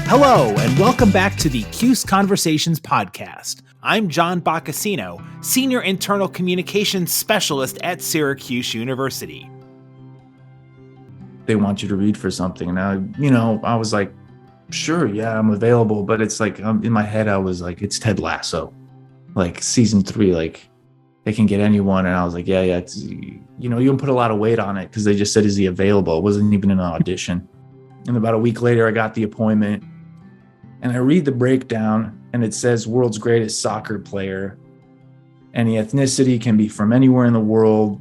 Hello, and welcome back to the Cuse Conversations podcast. I'm John Boccacino, Senior Internal Communications Specialist at Syracuse University. They want you to read for something. And I was like, sure, yeah, I'm available. But it's like, in my head, I was like, it's Ted Lasso, like season 3, like they can get anyone. And I was like, yeah, it's, you don't put a lot of weight on it because they just said, is he available? It wasn't even an audition. And about a week later, I got the appointment and I read the breakdown and it says world's greatest soccer player. Any ethnicity, can be from anywhere in the world,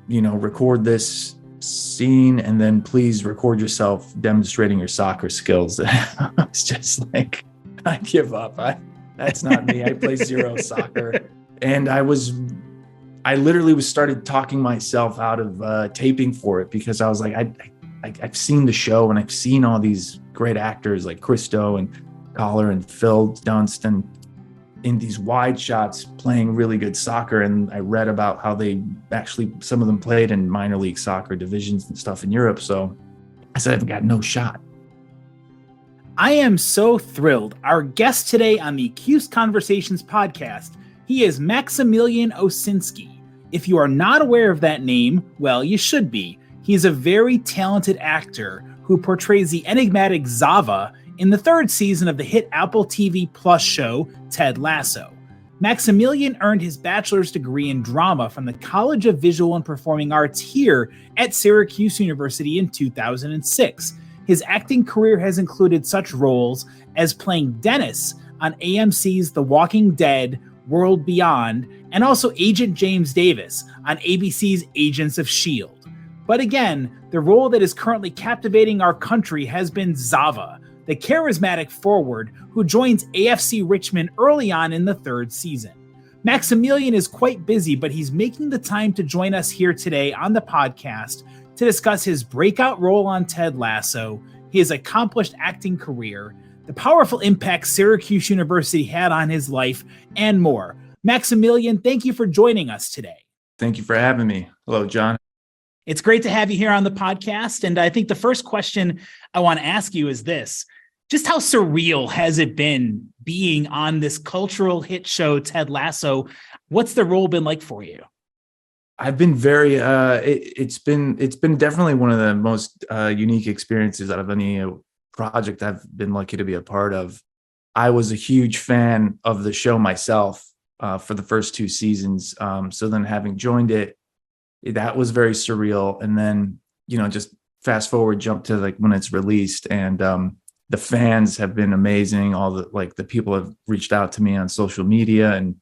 record this scene and then please record yourself demonstrating your soccer skills. I was just like, I give up. That's not me. I play zero soccer. And I literally started talking myself out of taping for it because I was like, I've seen the show and I've seen all these great actors like Christo and Collar and Phil Dunst and in these wide shots playing really good soccer. And I read about how some of them played in minor league soccer divisions and stuff in Europe. So I said, I've got no shot. I am so thrilled. Our guest today on the Cuse Conversations podcast, he is Maximilian Osinski. If you are not aware of that name, well, you should be. He is a very talented actor who portrays the enigmatic Zava in the 3rd season of the hit Apple TV Plus show, Ted Lasso. Maximilian earned his bachelor's degree in drama from the College of Visual and Performing Arts here at Syracuse University in 2006. His acting career has included such roles as playing Dennis on AMC's The Walking Dead, World Beyond, and also Agent James Davis on ABC's Agents of S.H.I.E.L.D. But again, the role that is currently captivating our country has been Zava, the charismatic forward who joins AFC Richmond early on in the 3rd season. Maximilian is quite busy, but he's making the time to join us here today on the podcast to discuss his breakout role on Ted Lasso, his accomplished acting career, the powerful impact Syracuse University had on his life, and more. Maximilian, thank you for joining us today. Thank you for having me. Hello, John. It's great to have you here on the podcast. And I think the first question I want to ask you is this: just how surreal has it been being on this cultural hit show, Ted Lasso? What's the role been like for you? I've been very, it's been definitely one of the most unique experiences out of any project I've been lucky to be a part of. I was a huge fan of the show myself for the first 2 seasons. So then having joined it, that was very surreal. And then, just fast forward, jump to like when it's released, and the fans have been amazing. All the people have reached out to me on social media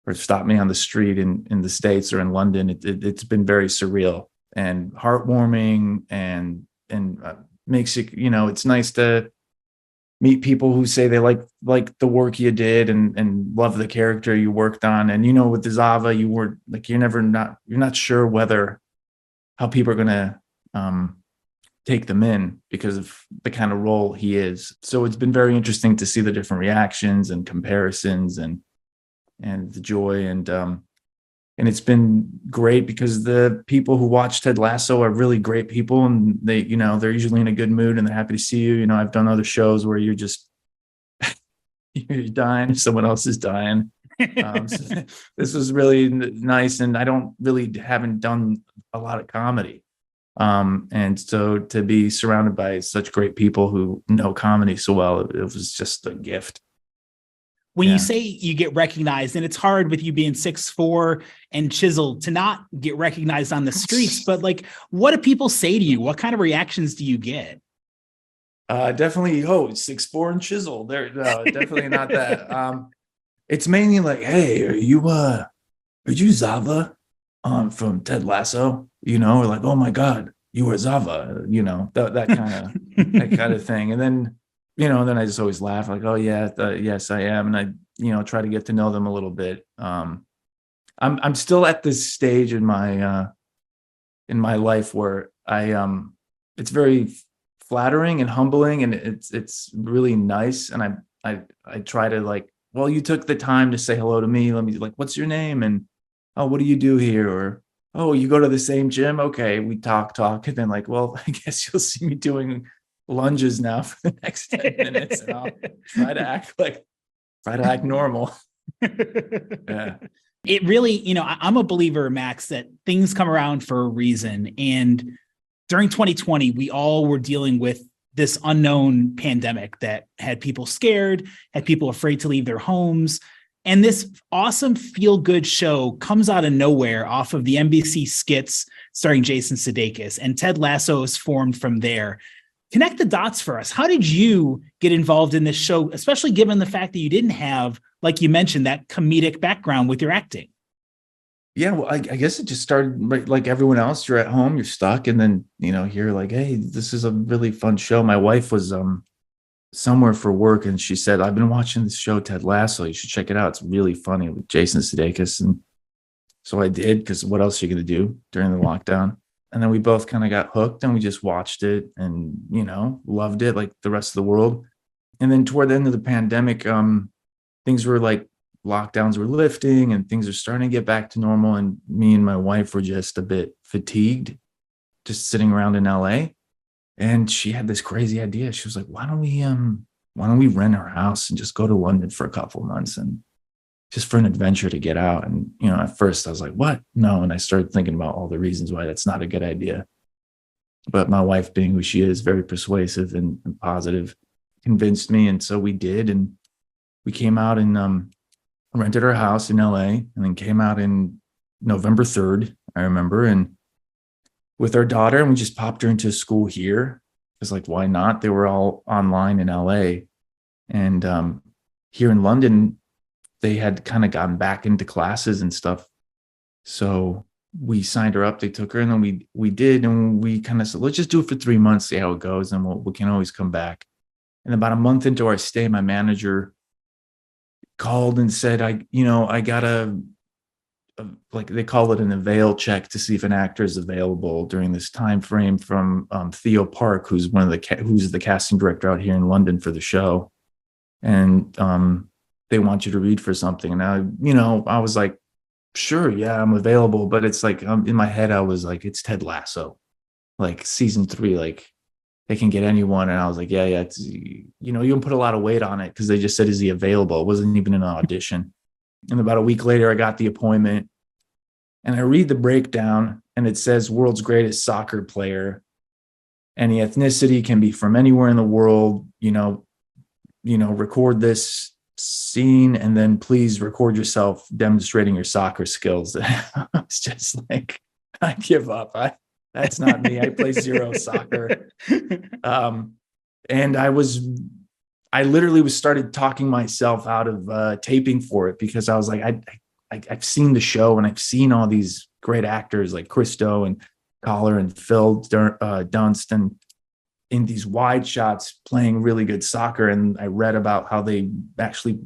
or stopped me on the street in the States or in London. It's been very surreal and heartwarming and makes it, it's nice to meet people who say they like the work you did and love the character you worked on. And, with the Zava, you were like, you're not sure how people are going to take them in because of the kind of role he is. So it's been very interesting to see the different reactions and comparisons and the joy. And it's been great because the people who watch Ted Lasso are really great people, and they, they're usually in a good mood and they're happy to see you. I've done other shows where you're just, you're dying, someone else is dying. So this was really nice. And I haven't done a lot of comedy. And so to be surrounded by such great people who know comedy so well, it was just a gift. When you say you get recognized, and it's hard with you being 6'4" and chiseled to not get recognized on the streets, but like, what do people say to you? What kind of reactions do you get? Definitely, 6'4" and chiseled. No, definitely not that. It's mainly like, hey, are you Zava from Ted Lasso? Or like, oh my God, you were Zava, that kind of thing. And then, then I just always laugh like, oh yeah, yes, I am. And I, try to get to know them a little bit. I'm still at this stage in my life where it's very flattering and humbling, and it's really nice. And I try to like, well, you took the time to say hello to me. Let me like, what's your name? And, oh, what do you do here? Or, oh, you go to the same gym? Okay. We talk. And then like, well, I guess you'll see me doing lunges now for the next 10 minutes, and I'll try to act normal. Yeah. It really, I'm a believer, Max, that things come around for a reason. And during 2020, we all were dealing with this unknown pandemic that had people scared, had people afraid to leave their homes. And this awesome feel-good show comes out of nowhere off of the NBC skits starring Jason Sudeikis, and Ted Lasso is formed from there. Connect the dots for us. How did you get involved in this show, especially given the fact that you didn't have, like you mentioned, that comedic background with your acting? Yeah, well, I guess it just started like everyone else. You're at home, you're stuck, and then you're like, hey, this is a really fun show. My wife was somewhere for work, and she said, I've been watching this show, Ted Lasso. You should check it out. It's really funny with Jason Sudeikis. And so I did, because what else are you going to do during the lockdown? And then we both kind of got hooked, and we just watched it and, loved it like the rest of the world. And then toward the end of the pandemic, things were like lockdowns were lifting and things are starting to get back to normal. And me and my wife were just a bit fatigued, just sitting around in LA. And she had this crazy idea. She was like, why don't we rent our house and just go to London for a couple of months and just for an adventure to get out? And, at first I was like, what? No. And I started thinking about all the reasons why that's not a good idea. But my wife, being who she is, very persuasive and positive, convinced me. And so we did. And we came out and rented our house in LA, and then came out in November 3rd, I remember, and with our daughter, and we just popped her into school here. It's like, why not? They were all online in LA. And here in London, they had kind of gotten back into classes and stuff. So we signed her up, they took her, and then we did, and we kind of said, let's just do it for 3 months, see how it goes, and we can always come back. And about a month into our stay, my manager called and said, I got like they call it an avail check to see if an actor is available during this time frame from Theo Park, who's who's the casting director out here in London for the show. And they want you to read for something. And I was like, sure, yeah, I'm available. But it's like, in my head, I was like, it's Ted Lasso, like season 3, like they can get anyone. And I was like, yeah, it's, you can put a lot of weight on it, because they just said, is he available? It wasn't even an audition. And about a week later, I got the appointment, and I read the breakdown, and it says world's greatest soccer player. Any ethnicity, can be from anywhere in the world, record this scene, and then please record yourself demonstrating your soccer skills. It's just like, I give up. That's not me. I play zero soccer. And I literally started talking myself out of taping for it, because I was like, I've seen the show, and I've seen all these great actors like Christo and Collar and Phil Dunst, and in these wide shots playing really good soccer. And I read about how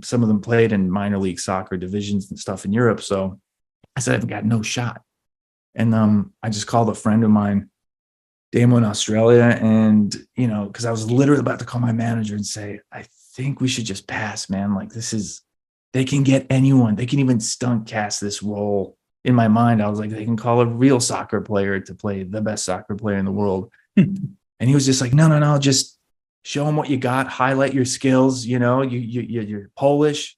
some of them played in minor league soccer divisions and stuff in Europe. So I said, I've got no shot. And I just called a friend of mine, Damo in Australia, and because I was literally about to call my manager and say, I think we should just pass, man. Like, they can get anyone. They can even stunt cast this role. In my mind, I was like, they can call a real soccer player to play the best soccer player in the world. And he was just like, no, just show them what you got, highlight your skills. You're Polish.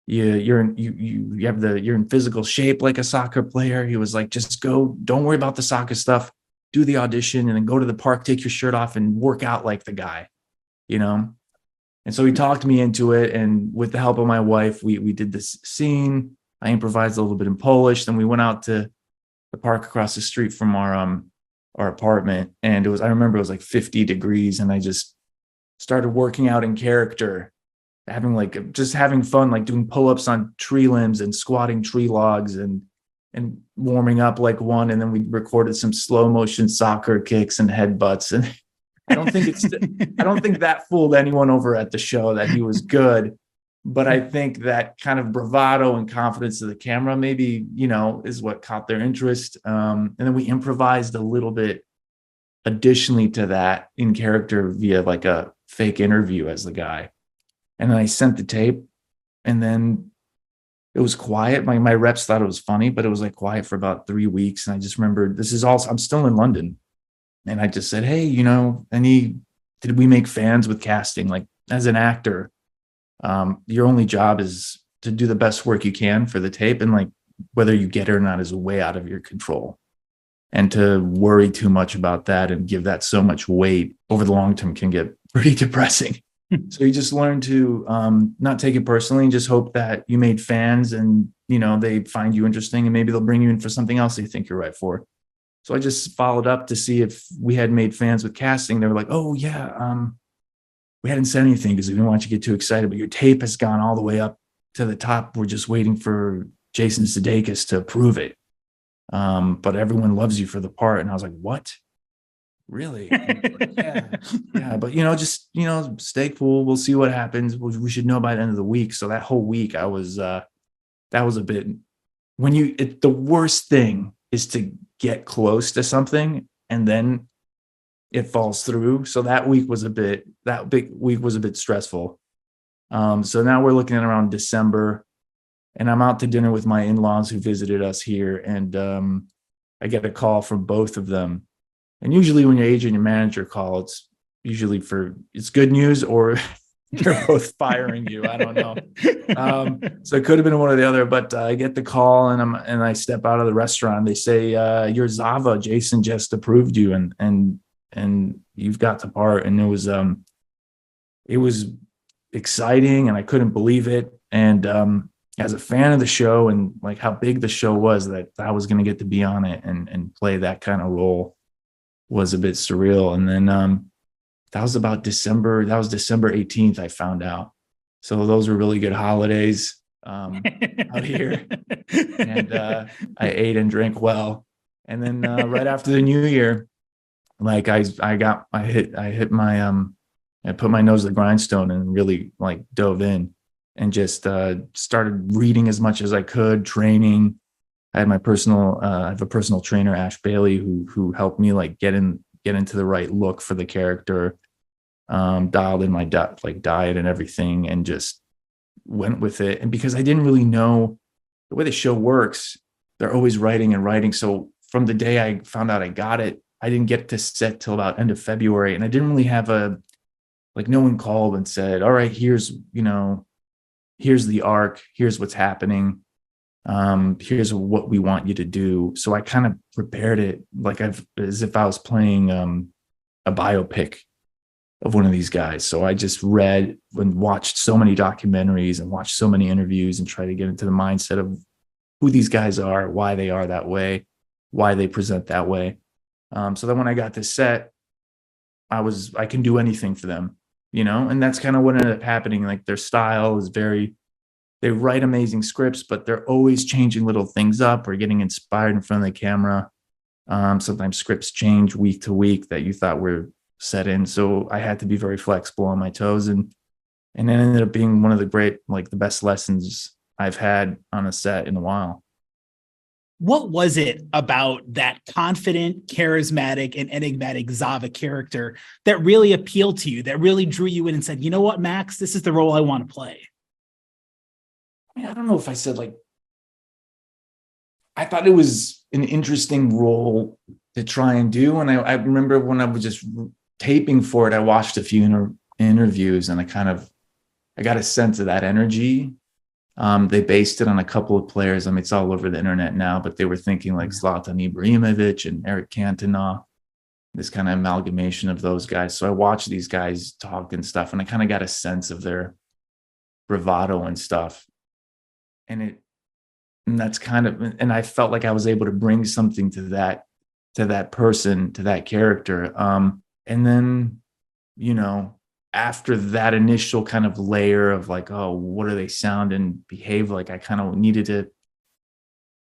You're in physical shape like a soccer player. He was like, just go, don't worry about the soccer stuff. Do the audition, and then go to the park, take your shirt off, and work out like the guy, And so he talked me into it. And with the help of my wife, we did this scene. I improvised a little bit in Polish. Then we went out to the park across the street from our apartment. And I remember it was like 50 degrees. And I just started working out in character, having fun, like doing pull-ups on tree limbs and squatting tree logs and warming up like one. And then we recorded some slow motion soccer kicks and headbutts. And I don't think that fooled anyone over at the show that he was good. But I think that kind of bravado and confidence of the camera maybe, is what caught their interest. And then we improvised a little bit additionally to that in character via like a fake interview as the guy. And then I sent the tape, and then it was quiet. My reps thought it was funny, but it was like quiet for about 3 weeks. And I just remembered, I'm still in London. And I just said, hey, any did we make fans with casting? Like, as an actor, your only job is to do the best work you can for the tape, and like whether you get it or not is way out of your control. And to worry too much about that and give that so much weight over the long term can get pretty depressing. So you just learn to not take it personally and just hope that you made fans, and they find you interesting, and maybe they'll bring you in for something else they think you're right for. So I just followed up to see if we had made fans with casting. They were like, "Oh yeah, we hadn't said anything because we didn't want you to get too excited, but your tape has gone all the way up to the top. We're just waiting for Jason Sudeikis to approve it. But everyone loves you for the part." And I was like, "What? Really?" Yeah. But just stay cool. We'll see what happens. We should know by the end of the week. So that whole week, I was that was a bit. The worst thing is to get close to something and then it falls through. So that big week was a bit stressful. So now we're looking at around December, and I'm out to dinner with my in-laws who visited us here, and I get a call from both of them. And usually when your agent and your manager call, it's usually it's good news, or they're both firing you. I don't know. So it could have been one or the other, but I get the call and I step out of the restaurant. They say, "You're Zava. Jason just approved you, and you've got the part." And it was exciting, and I couldn't believe it. And as a fan of the show and like how big the show was, that I was going to get to be on it and play that kind of role was a bit surreal. And then that was about December 18th, I found out. So those were really good holidays out here. And I ate and drank well. And then right after the new year, like I put my nose to the grindstone and really like dove in and just started reading as much as I could, training. I had I have a personal trainer, Ash Bailey, who helped me like get into the right look for the character, dialed in my diet and everything, and just went with it. And because I didn't really know the way the show works, they're always writing and writing. So from the day I found out I got it, I didn't get to set till about end of February, and I didn't really have no one called and said, "All right, here's the arc, here's what's happening, here's what we want you to do." So I kind of prepared it as if I was playing a biopic of one of these guys. So I just read and watched so many documentaries and watched so many interviews and tried to get into the mindset of who these guys are, why they are that way, why they present that way. So then when I got to set, I can do anything for them, and that's kind of what ended up happening. Like, their style is they write amazing scripts, but they're always changing little things up or getting inspired in front of the camera. Sometimes scripts change week to week that you thought were set in. So I had to be very flexible on my toes, and it ended up being one of the best lessons I've had on a set in a while. What was it about that confident, charismatic, and enigmatic Zava character that really appealed to you, that really drew you in and said, "You know what, Max, this is the role I want to play"? I don't know if I said I thought it was an interesting role to try and do. And I remember when I was just taping for it, I watched a few interviews, and I got a sense of that energy. They based it on a couple of players. I mean, it's all over the internet now, but they were thinking like Zlatan Ibrahimovic and Eric Cantona, this kind of amalgamation of those guys. So I watched these guys talk and stuff, and I kind of got a sense of their bravado and stuff. And I felt like I was able to bring something to that person, to that character. And then, after that initial kind of layer of like, oh, what do they sound and behave like? I kind of needed to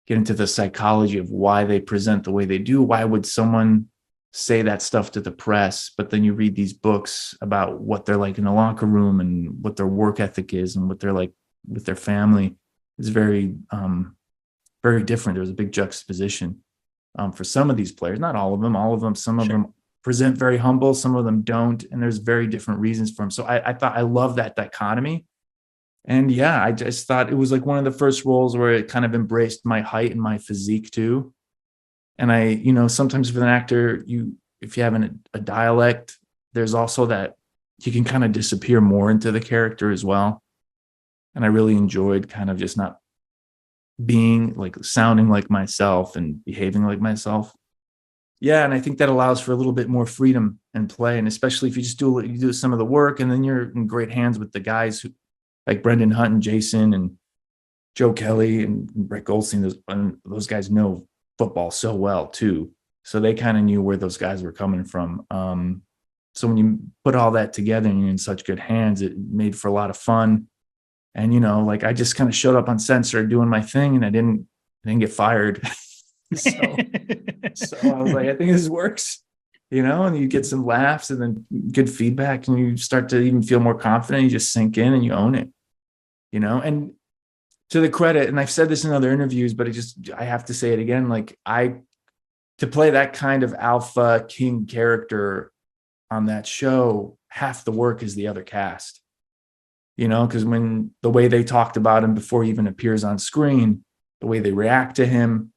get into the psychology of why they present the way they do. Why would someone say that stuff to the press? But then you read these books about what they're like in the locker room and what their work ethic is and what they're like with their family. It's very, very different. There's a big juxtaposition for some of these players, not all of them. Some of them present very humble, some of them don't, and there's very different reasons for them. So I thought I love that dichotomy. And yeah, I just thought it was like one of the first roles where it kind of embraced my height and my physique too. And sometimes with an actor, if you have a dialect there's also that you can kind of disappear more into the character as well. And I really enjoyed kind of just not being like sounding like myself and behaving like myself. Yeah, and I think that allows for a little bit more freedom and play, and especially if you just do some of the work, and then you're in great hands with the guys who, like Brendan Hunt and Jason and Joe Kelly and Brett Goldstein. Those guys know football so well too, so they kind of knew where those guys were coming from. So when you put all that together and you're in such good hands, it made for a lot of fun. And like I just kind of showed up on set, started doing my thing, and I didn't get fired. So I was like, I think this works, and you get some laughs and then good feedback, and you start to even feel more confident. You just sink in and you own it, and to the credit, and I've said this in other interviews, but I have to say it again. Like to play that kind of alpha king character on that show, half the work is the other cast, because when the way they talked about him before he even appears on screen, the way they react to him,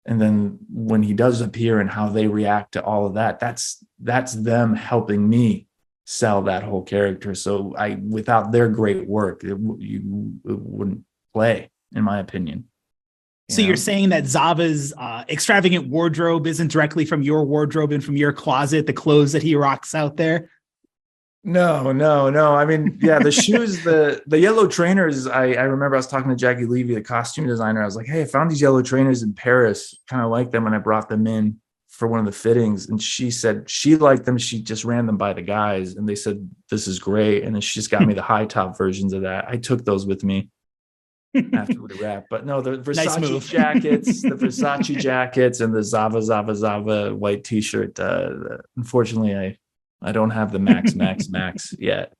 and then when he does appear and how they react to all of that, that's them helping me sell that whole character. So without their great work, it wouldn't play, in my opinion. So you're saying that Zava's extravagant wardrobe isn't directly from your wardrobe and from your closet, the clothes that he rocks out there? No. I mean, yeah, the shoes, the yellow trainers. I remember I was talking to Jackie Levy, the costume designer. I was like, hey, I found these yellow trainers in Paris, kind of like them, and I brought them in for one of the fittings. And she said she liked them. She just ran them by the guys, and they said, this is great. And then she just got me the high top versions of that. I took those with me after we wrapped. But no, the Versace jackets, the Versace jackets, and the Zava white T-shirt. Unfortunately, I don't have the Max yet.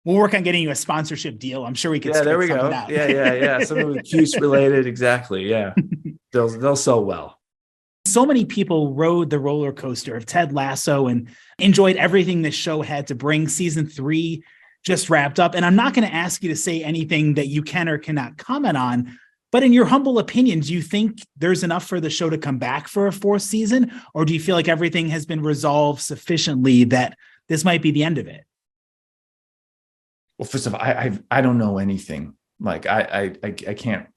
We'll work on getting you a sponsorship deal. I'm sure we can. Yeah, there we go. Yeah. Something with Cuse related. Exactly. Yeah. They'll sell well. So many people rode the roller coaster of Ted Lasso and enjoyed everything this show had to bring. Season 3 just wrapped up. And I'm not going to ask you to say anything that you can or cannot comment on, but in your humble opinion, do you think there's enough for the show to come back for a 4th season? Or do you feel like everything has been resolved sufficiently that this might be the end of it? Well, first of all, I don't know anything. Like I can't,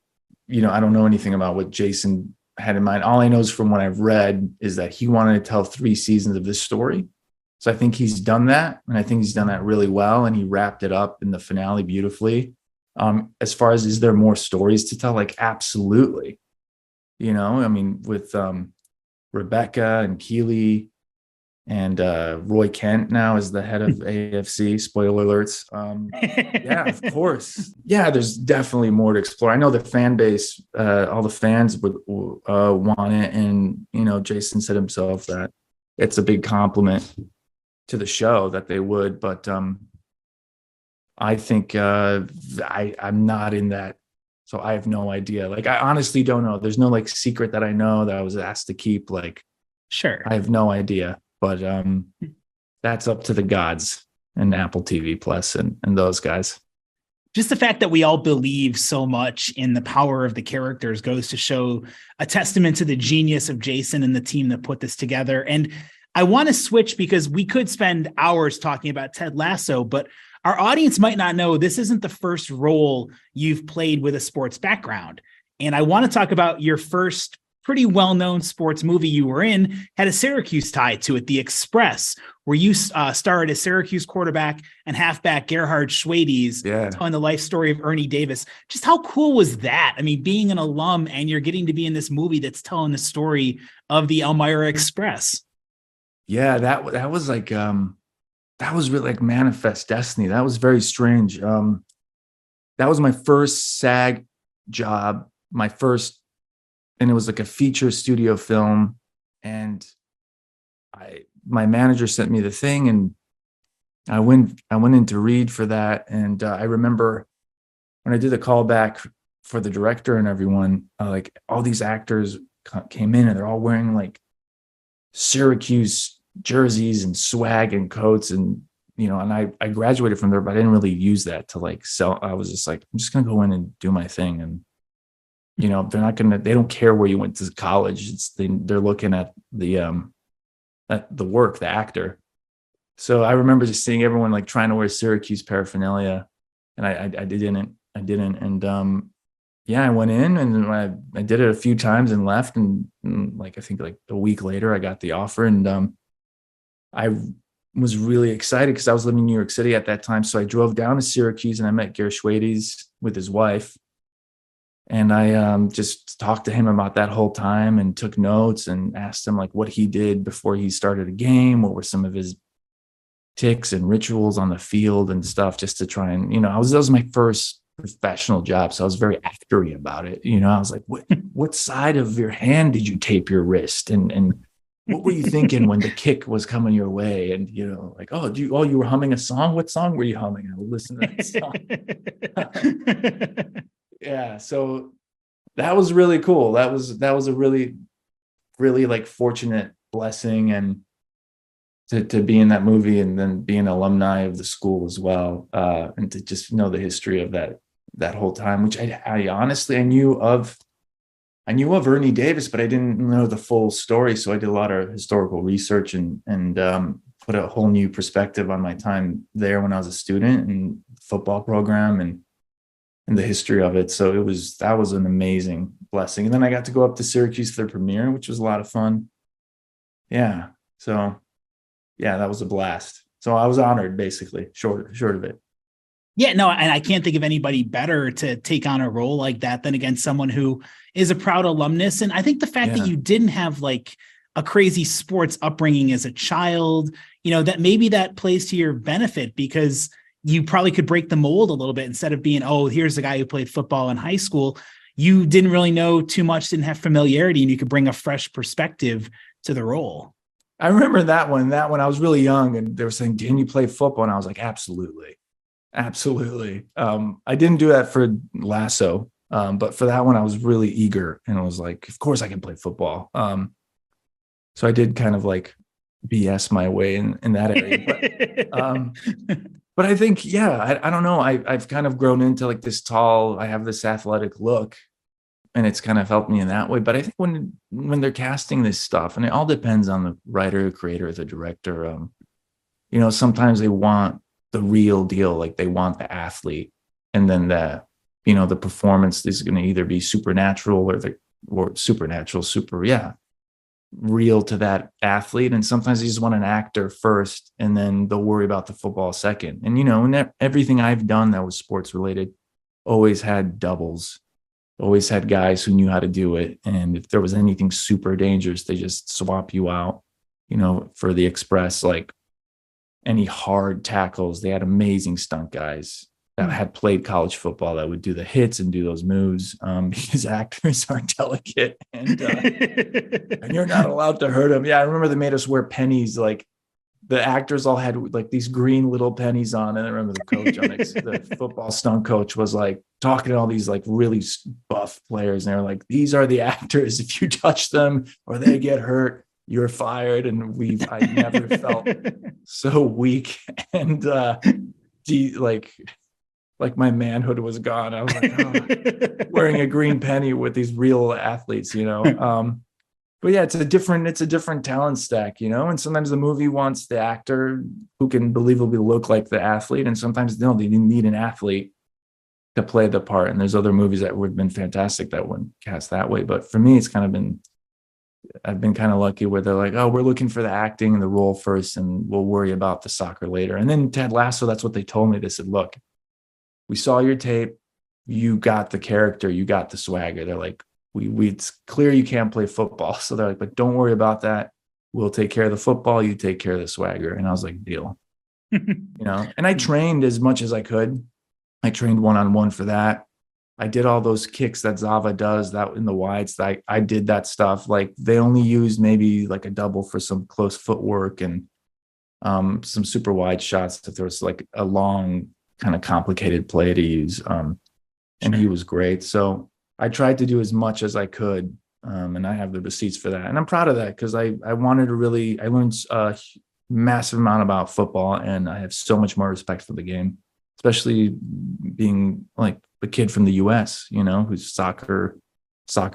I don't know anything about what Jason had in mind. All I know is from what I've read is that he wanted to tell 3 seasons of this story. So I think he's done that. And I think he's done that really well. And he wrapped it up in the finale beautifully. As far as, is there more stories to tell? Like, absolutely. I mean, with Rebecca and Keely and Roy Kent now is the head of AFC, spoiler alerts. Yeah, of course. Yeah, there's definitely more to explore. I know the fan base, all the fans would want it. And, Jason said himself that it's a big compliment to the show that they would, but I think I'm not in that. So I have no idea. Like, I honestly don't know. There's no like secret that I know that I was asked to keep. Like, sure. I have no idea, but that's up to the gods and Apple TV Plus and those guys. Just the fact that we all believe so much in the power of the characters goes to show a testament to the genius of Jason and the team that put this together. And I want to switch because we could spend hours talking about Ted Lasso, but our audience might not know this isn't the first role you've played with a sports background. And I want to talk about your first pretty well-known sports movie you were in, had a Syracuse tie to it, The Express, where you starred as Syracuse quarterback and halfback Gerhard Schwedes, telling the life story of Ernie Davis. Just how cool was that? I mean, being an alum and you're getting to be in this movie that's telling the story of the Elmira Express. Yeah, that was like that was really like manifest destiny. That was very strange. That was my first SAG job, and it was like a feature studio film. And my manager sent me the thing, and I went in to read for that. And I remember when I did the callback for the director and everyone, like all these actors came in and they're all wearing like Syracuse jerseys and swag and coats, and and I graduated from there, but I didn't really use that to like sell. I was just like, I'm just gonna go in and do my thing, and they don't care where you went to college. They're looking at the work, the actor. So I remember just seeing everyone like trying to wear Syracuse paraphernalia, and I didn't. And yeah, I went in and I did it a few times and left. And like, I think like a week later, I got the offer, and I was really excited because I was living in New York City at that time. So I drove down to Syracuse and I met Gerhard Schwedes with his wife. And I just talked to him about that whole time and took notes and asked him like what he did before he started a game. What were some of his ticks and rituals on the field and stuff, just to try and, that was my first professional job. So I was very actory about it. I was like, what side of your hand did you tape your wrist? And what were you thinking when the kick was coming your way? And, like, you were humming a song. What song were you humming? I would listen to that song. Yeah. So that was really cool. That was a really, really like fortunate blessing, and to be in that movie and then be an alumni of the school as well. And to just know the history of that whole time, which I honestly, I knew of Ernie Davis, but I didn't know the full story. So I did a lot of historical research and put a whole new perspective on my time there when I was a student and football program and the history of it. So that was an amazing blessing. And then I got to go up to Syracuse for the premiere, which was a lot of fun. Yeah. So yeah, that was a blast. So I was honored, basically, short of it. Yeah, no, and I can't think of anybody better to take on a role like that than, again, someone who is a proud alumnus. And I think the fact that you didn't have like a crazy sports upbringing as a child, that maybe that plays to your benefit, because you probably could break the mold a little bit. Instead of being, here's the guy who played football in high school, you didn't really know too much, didn't have familiarity, and you could bring a fresh perspective to the role. I remember that one I was really young, and they were saying, "Can you play football?" And I was like, absolutely. I didn't do that for Lasso, but for that one, I was really eager, and I was like, of course I can play football. So I did kind of like BS my way in that area. But I think, I don't know. I've kind of grown into like this tall, I have this athletic look, and it's kind of helped me in that way. But I think when they're casting this stuff, and it all depends on the writer, creator, the director, sometimes they want the real deal. Like they want the athlete, and then the performance is going to either be supernatural or supernatural, real to that athlete. And sometimes they just want an actor first, and then they'll worry about the football second. And, everything I've done that was sports related always had doubles, always had guys who knew how to do it. And if there was anything super dangerous, they just swap you out, for the express, like any hard tackles. They had amazing stunt guys that had played college football that would do the hits and do those moves, because actors are delicate and you're not allowed to hurt them. Yeah, I remember they made us wear pennies. Like the actors all had like these green little pennies on. And I remember the coach the football stunt coach was like talking to all these like really buff players. And they're like, these are the actors. If you touch them or they get hurt, you're fired. And I never felt so weak. And like my manhood was gone. I was like, wearing a green penny with these real athletes, But yeah, it's a different talent stack, and sometimes the movie wants the actor who can believably look like the athlete. And sometimes no, they need an athlete to play the part. And there's other movies that would have been fantastic that wouldn't cast that way. But for me, I've been kind of lucky where they're like, we're looking for the acting and the role first, and we'll worry about the soccer later. And then Ted Lasso, that's what they told me. They said, look, we saw your tape. You got the character. You got the swagger. They're like, it's clear you can't play football. So they're like, but don't worry about that. We'll take care of the football. You take care of the swagger. And I was like, deal. And I trained as much as I could. I trained one-on-one for that. I did all those kicks that Zava does that in the wides. I did that stuff. Like they only used maybe like a double for some close footwork and some super wide shots if there was like a long kind of complicated play to use. And he was great. So I tried to do as much as I could. And I have the receipts for that. And I'm proud of that because I learned a massive amount about football, and I have so much more respect for the game, especially being like a kid from the US, who's soccer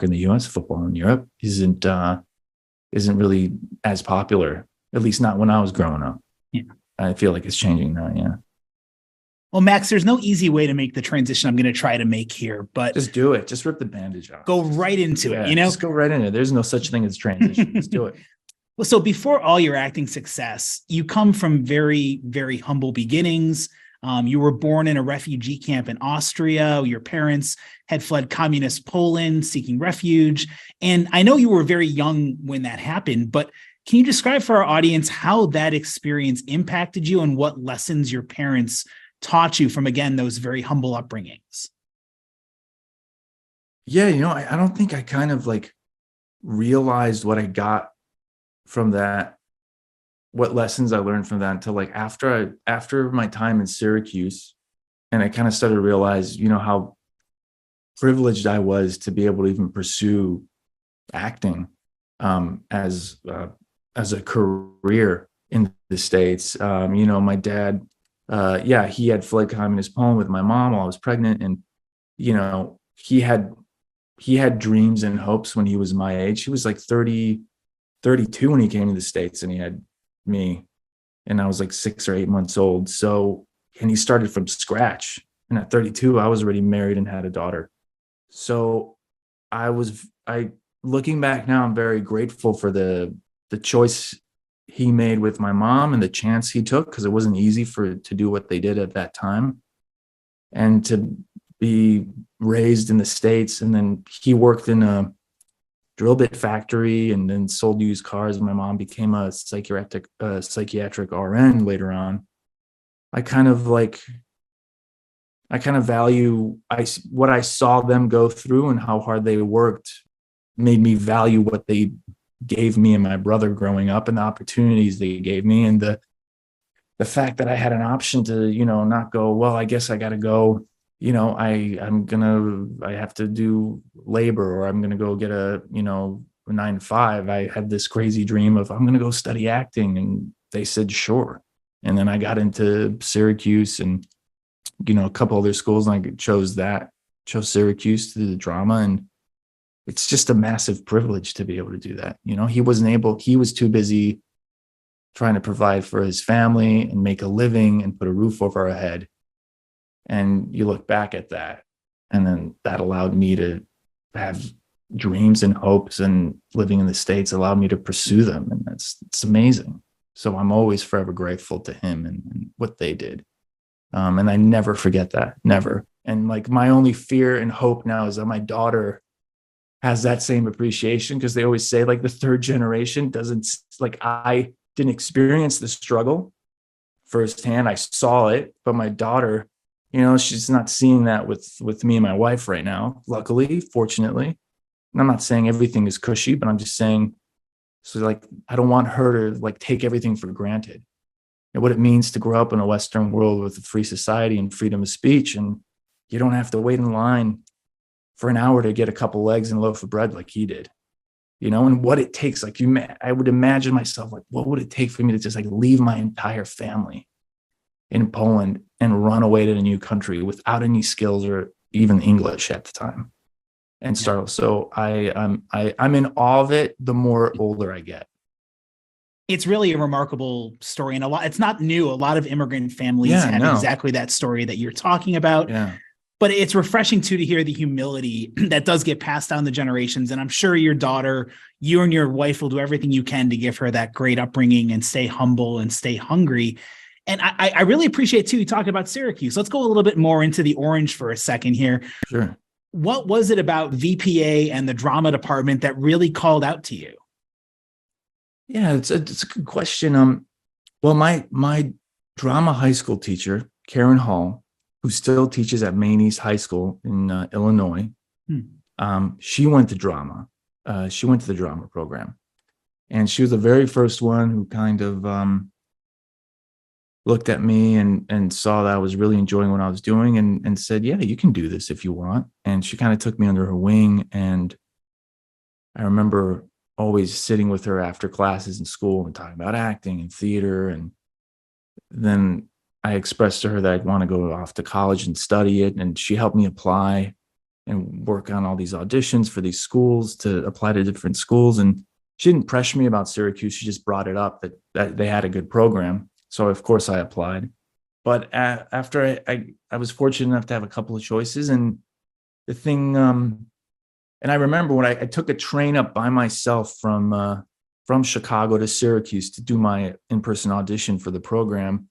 in the US, football in Europe isn't really as popular, at least not when I was growing up. Yeah. I feel like it's changing now. Yeah. Well, Max, there's no easy way to make the transition I'm going to try to make here, but just do it. Just rip the bandage off. Go right into it, you know? Just go right into it. There's no such thing as transition. Just do it. Well, so before all your acting success, you come from very, very humble beginnings. You were born in a refugee camp in Austria. Your parents had fled communist Poland seeking refuge. And I know you were very young when that happened, but can you describe for our audience how that experience impacted you and what lessons your parents taught you from, again, those very humble upbringings? Yeah, I don't think I kind of like realized what I got from that, what lessons I learned from that until like after my time in Syracuse. And I kind of started to realize, how privileged I was to be able to even pursue acting as a career in the States. My dad, he had fled communist Poland with my mom while I was pregnant. And, he had dreams and hopes when he was my age. He was like 32 when he came to the States, and he had me, and I was like 6 or 8 months old. So, and he started from scratch. And at 32, I was already married and had a daughter. So looking back now, I'm very grateful for the choice he made with my mom and the chance he took, because it wasn't easy to do what they did at that time. And to be raised in the States. And then he worked in a drill bit factory and then sold used cars. My mom became a psychiatric RN later on. I kind of value what I saw them go through, and how hard they worked made me value what they gave me and my brother growing up, and the opportunities they gave me, and the fact that I had an option to, not go, well, I guess I got to go, I have to do labor, or I'm going to go get a 9 to 5. I had this crazy dream of, I'm going to go study acting. And they said, sure. And then I got into Syracuse and, a couple other schools, and I chose Syracuse to do the drama. And it's just a massive privilege to be able to do that. He was too busy trying to provide for his family and make a living and put a roof over our head. And you look back at that, and then that allowed me to have dreams and hopes, and living in the States allowed me to pursue them. And it's amazing. So I'm always forever grateful to him and what they did. And I never forget that, never. And like my only fear and hope now is that my daughter has that same appreciation, because they always say like the third generation doesn't, like, I didn't experience the struggle firsthand. I saw it, but my daughter, she's not seeing that with me and my wife right now, luckily, fortunately. And I'm not saying everything is cushy, but I'm just saying, so like, I don't want her to like take everything for granted, and what it means to grow up in a Western world with a free society and freedom of speech. And you don't have to wait in line for an hour to get a couple eggs and a loaf of bread like he did, and what it takes. Like I would imagine myself, like, what would it take for me to just like leave my entire family in Poland and run away to a new country without any skills or even English at the time, and start. So I'm in awe of it the more older I get. It's really a remarkable story, and it's not new. A lot of immigrant families have exactly that story that you're talking about. Yeah. But it's refreshing too to hear the humility that does get passed down the generations. And I'm sure your daughter, you and your wife, will do everything you can to give her that great upbringing and stay humble and stay hungry. And I really appreciate too, you talking about Syracuse. Let's go a little bit more into the orange for a second here. Sure. What was it about VPA and the drama department that really called out to you? Yeah, it's a good question. Well, my drama high school teacher, Karen Hall, who still teaches at Maine East High School in Illinois, she went to drama. She went to the drama program, and she was the very first one who kind of looked at me and saw that I was really enjoying what I was doing, and said, yeah, you can do this if you want. And she kind of took me under her wing. And I remember always sitting with her after classes in school and talking about acting and theater. And then I expressed to her that I'd want to go off to college and study it. And she helped me apply and work on all these auditions for these schools to apply to different schools. And she didn't pressure me about Syracuse. She just brought it up that they had a good program. So of course I applied. But after I was fortunate enough to have a couple of choices, and the thing, and I remember when I took a train up by myself from Chicago to Syracuse to do my in-person audition for the program.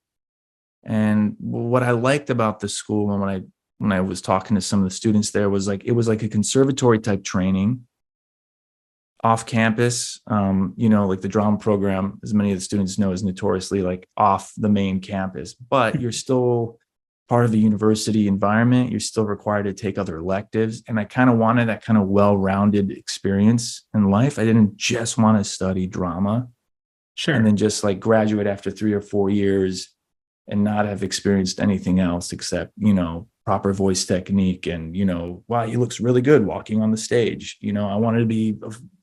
And what I liked about the school, and when I was talking to some of the students there, was like, it was like a conservatory type training off campus. Like the drama program, as many of the students know, is notoriously like off the main campus, but you're still part of the university environment. You're still required to take other electives. And I kind of wanted that kind of well-rounded experience in life. I didn't just want to study drama. Sure. And then just like graduate after 3 or 4 years and not have experienced anything else except, proper voice technique and, wow, he looks really good walking on the stage. I wanted to be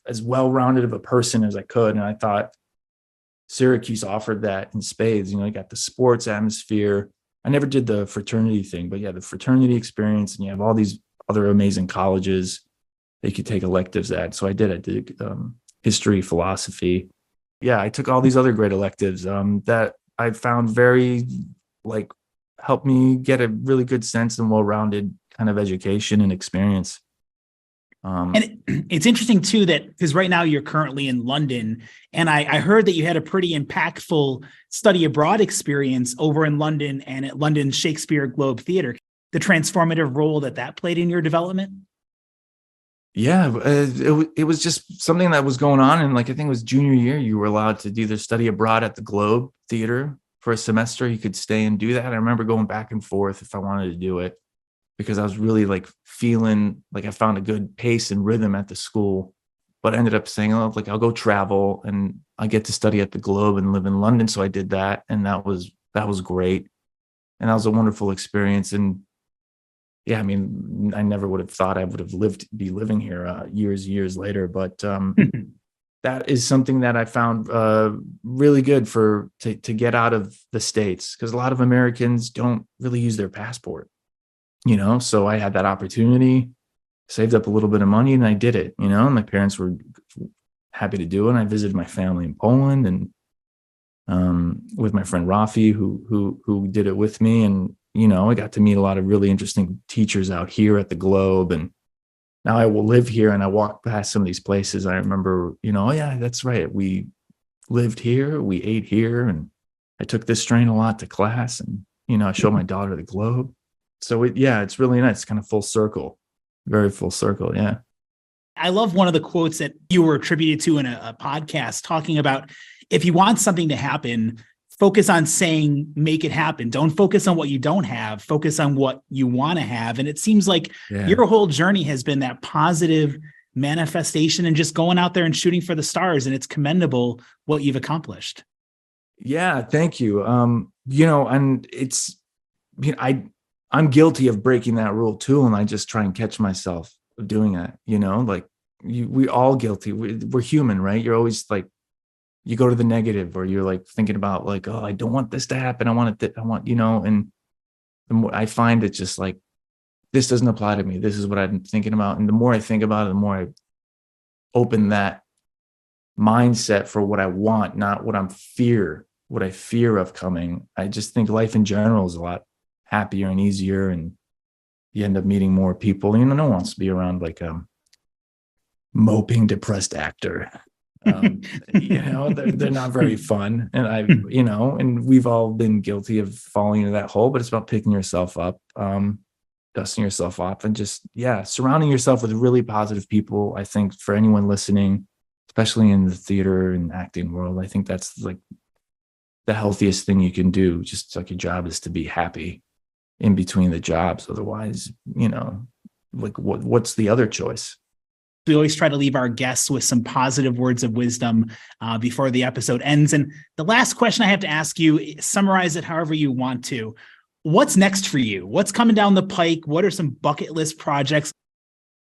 as well-rounded of a person as I could. And I thought Syracuse offered that in spades. You got the sports atmosphere. I never did the fraternity thing, but yeah, the fraternity experience, and you have all these other amazing colleges that you could take electives at. So I did history, philosophy. Yeah, I took all these other great electives that I found very helped me get a really good sense and well-rounded kind of education and experience. And it's interesting too that because right now you're currently in London, and I heard that you had a pretty impactful study abroad experience over in London and at London Shakespeare Globe Theatre. The transformative role that played in your development. Yeah, it was just something that was going on, and I think it was junior year, you were allowed to either study abroad at the Globe Theatre for a semester. You could stay and do that. I remember going back and forth if I wanted to do it, because I was really feeling like I found a good pace and rhythm at the school, but I ended up saying, I'll go travel and I get to study at the Globe and live in London. So I did that. And that was great. And that was a wonderful experience. And yeah, I mean, I never would have thought I would have be living here years later, but that is something that I found really good to get out of the States, because a lot of Americans don't really use their passport. So I had that opportunity, saved up a little bit of money, and I did it. My parents were happy to do it. And I visited my family in Poland and with my friend Rafi, who did it with me. And, I got to meet a lot of really interesting teachers out here at the Globe. And now I will live here, and I walk past some of these places. I remember, oh yeah, that's right. We lived here, we ate here, and I took this train a lot to class, and, I showed my daughter the Globe. So it's really nice. It's kind of full circle, very full circle. Yeah. I love one of the quotes that you were attributed to in a podcast talking about, if you want something to happen, focus on saying, make it happen. Don't focus on what you don't have, focus on what you want to have. And it seems like your whole journey has been that positive manifestation and just going out there and shooting for the stars. And it's commendable what you've accomplished. Yeah. Thank you. And it's, I'm guilty of breaking that rule too. And I just try and catch myself doing that, we all guilty. We're human, right? You're always you go to the negative, or you're thinking about oh, I don't want this to happen. I want it. I want, and the more I find it just this doesn't apply to me. This is what I'm thinking about. And the more I think about it, the more I open that mindset for what I want, not what I fear of coming. I just think life in general is a lot happier and easier, and you end up meeting more people. No one wants to be around moping, depressed actor. They're not very fun. And and we've all been guilty of falling into that hole, but it's about picking yourself up, dusting yourself off, and just, surrounding yourself with really positive people. I think for anyone listening, especially in the theater and acting world, I think that's the healthiest thing you can do. Just your job is to be happy in between the jobs. Otherwise, what's the other choice? We always try to leave our guests with some positive words of wisdom before the episode ends. And the last question I have to ask you, summarize it however you want to. What's next for you? What's coming down the pike? What are some bucket list projects?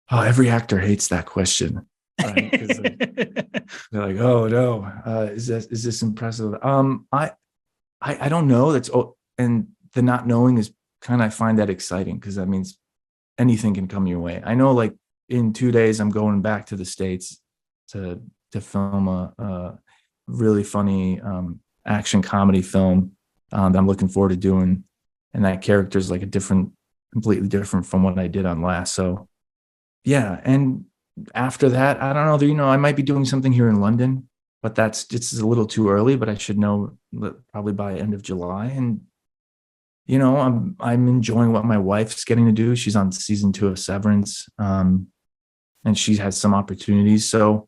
Oh, every actor hates that question. Right? 'Cause they're like, oh no, is this impressive? I don't know. And the not knowing is kind of, I find that exciting, because that means anything can come your way. I know in 2 days, I'm going back to the States to film a really funny action comedy film that I'm looking forward to doing. And that character is like completely different from what I did on Lasso. Yeah. And after that, I don't know, I might be doing something here in London, but it's a little too early, but I should know probably by end of July. And, I'm enjoying what my wife's getting to do. She's on season 2 of Severance. And she has some opportunities. So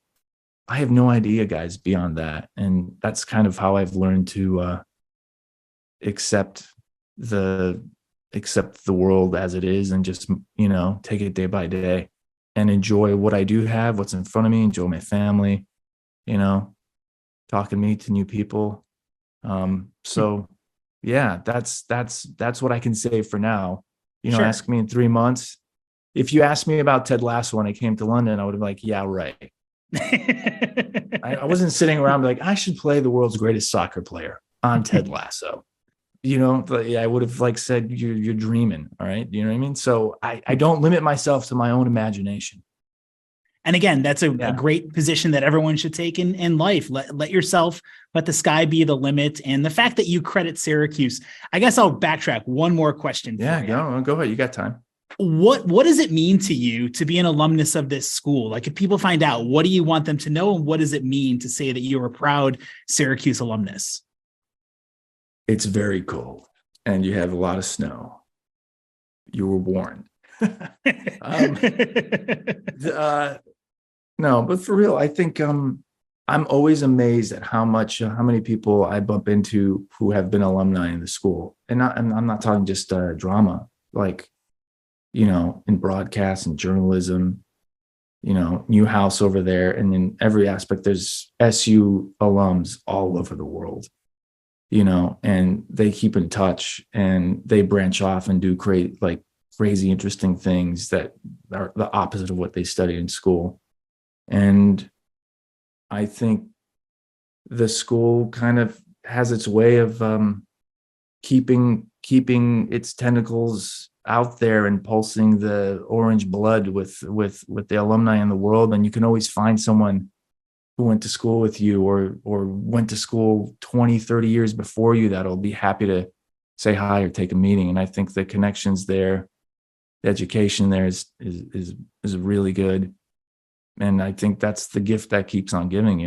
I have no idea, guys, beyond that. And that's kind of how I've learned to accept the world as it is, and just, take it day by day and enjoy what I do have, what's in front of me, enjoy my family, talking to meet to new people. So yeah, that's what I can say for now. Sure. Ask me in 3 months. If you asked me about Ted Lasso when I came to London, I would have been like, yeah, right. I wasn't sitting around like, I should play the world's greatest soccer player on Ted Lasso. I would have said, you're dreaming. All right. You know what I mean? So I don't limit myself to my own imagination. And again, that's a great position that everyone should take in life. Let the sky be the limit. And the fact that you credit Syracuse, I guess I'll backtrack one more question. Yeah, go ahead. You got time. What does it mean to you to be an alumnus of this school? Like, if people find out, what do you want them to know? And what does it mean to say that you're a proud Syracuse alumnus? It's very cold and you have a lot of snow. You were warned. No, but for real, I think I'm always amazed at how many people I bump into who have been alumni in the school. And I'm not talking just drama, in broadcast and journalism, Newhouse over there. And in every aspect, there's SU alums all over the world, and they keep in touch and they branch off and do crazy, interesting things that are the opposite of what they studied in school. And I think the school kind of has its way of keeping its tentacles out there and pulsing the orange blood with the alumni in the world. And you can always find someone who went to school with you or went to school 20, 30 years before you that'll be happy to say hi or take a meeting. And I think the connections there, the education there is really good. And I think that's the gift that keeps on giving,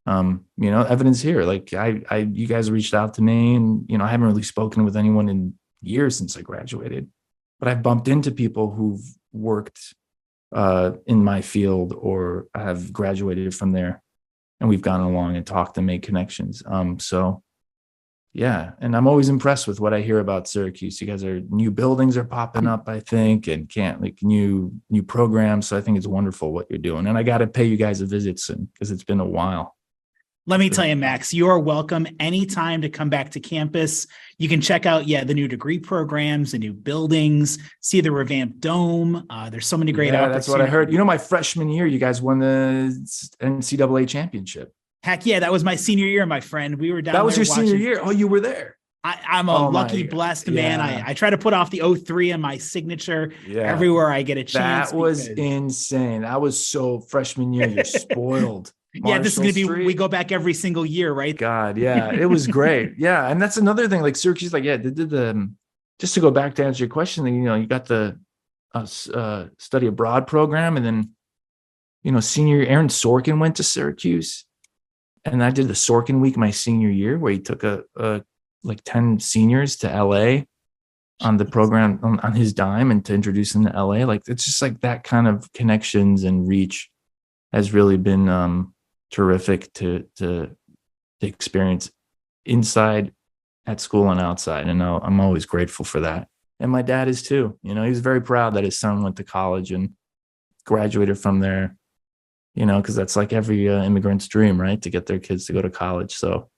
evidence here. You guys reached out to me and, I haven't really spoken with anyone in years since I graduated, but I've bumped into people who've worked in my field or have graduated from there, and we've gone along and talked and made connections. So yeah. And I'm always impressed with what I hear about Syracuse. You guys new buildings are popping up, I think, and new programs. So I think it's wonderful what you're doing. And I got to pay you guys a visit soon because it's been a while. Let me tell you, Max, you are welcome anytime to come back to campus. You can check out, the new degree programs, the new buildings, see the revamped dome. There's so many great opportunities. That's what I heard. My freshman year, you guys won the NCAA championship. Heck yeah, that was my senior year, my friend. We were down there. That was your senior year? Oh, you were there. I'm a lucky, blessed man. I try to put off the 03 on my signature everywhere I get a chance. That was insane. That was so freshman year. You're spoiled. This is going to be, we go back every single year, right? God, yeah, it was great. Yeah. And that's another thing, Syracuse, they did just to go back to answer your question, you got the study abroad program. And then, senior year, Aaron Sorkin went to Syracuse. And I did the Sorkin week my senior year where he took 10 seniors to LA on the program on his dime and to introduce them to LA. It's just that kind of connections and reach has really been terrific to experience inside at school and outside. And I'm always grateful for that. And my dad is too. He was very proud that his son went to college and graduated from there. Because that's every immigrant's dream, right? To get their kids to go to college. So,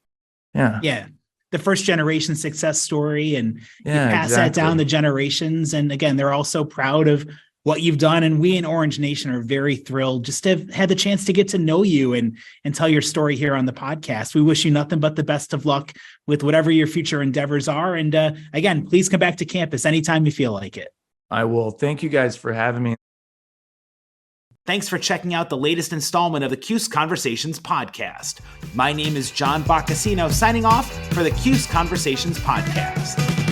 yeah. Yeah. The first generation success story, and you pass that down the generations. And again, they're all so proud of what you've done. And we in Orange Nation are very thrilled just to have had the chance to get to know you and tell your story here on the podcast. We wish you nothing but the best of luck with whatever your future endeavors are. And again, please come back to campus anytime you feel like it. I will. Thank you guys for having me. Thanks for checking out the latest installment of the Cuse Conversations podcast. My name is John Boccasino, signing off for the Cuse Conversations podcast.